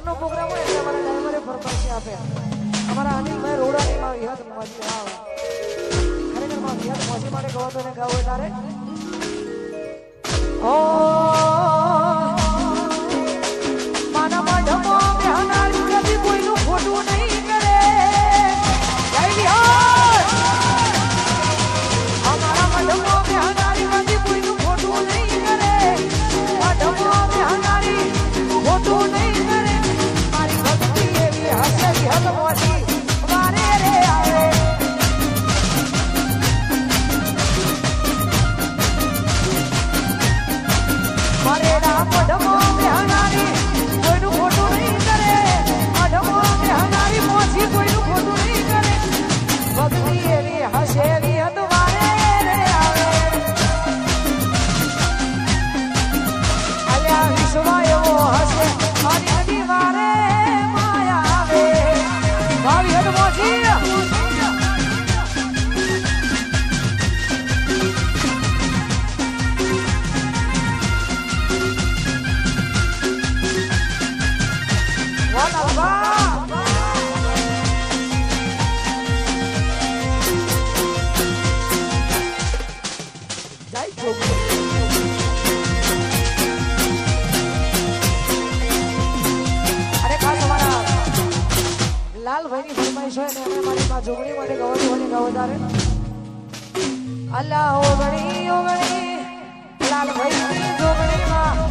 ઘરનો પ્રોગ્રામ હોય એટલે અમારા ડ્રાઈવરે પરપરસે આપે અમારા અનિલભાઈ રોડાની માં વિહત મોજી આવે ખરેખર માં વિહત મોજી માટે ગવો તો ને ગાવ તારે ઓ માના માઢમો બેહનારી કદી કોઈનું ખોટું નહીં કરે જય વિહાર અમારા માઢમો બેહનારી કદી કોઈનું ખોટું નહીં કરે માઢમો બેહનારી ખોટું નહીં કરે મારી ભક્તિ એવી હશે વિહત મોજી વારે રે આવે મારે રામ માઢમો બેહનારી કોઈનું ખોટું નહીં કરે માઢમો બેહનારી મોજી કોઈનું ખોટું નહીં કરે ભક્તિ એવી હશે વિહત વારે રે આવે અલ્યા વિશ્વ એવો હશે મારી નદી વારે માયા આવે ભાવી હદ મોજી લાલભાઈની ફરમાઈશ હોય ને અમે મારી માં જોગણી માટે ગવડી હોની ગવદારે અલ્લાહ ઓગણી લાલભાઈની જોગણીમાં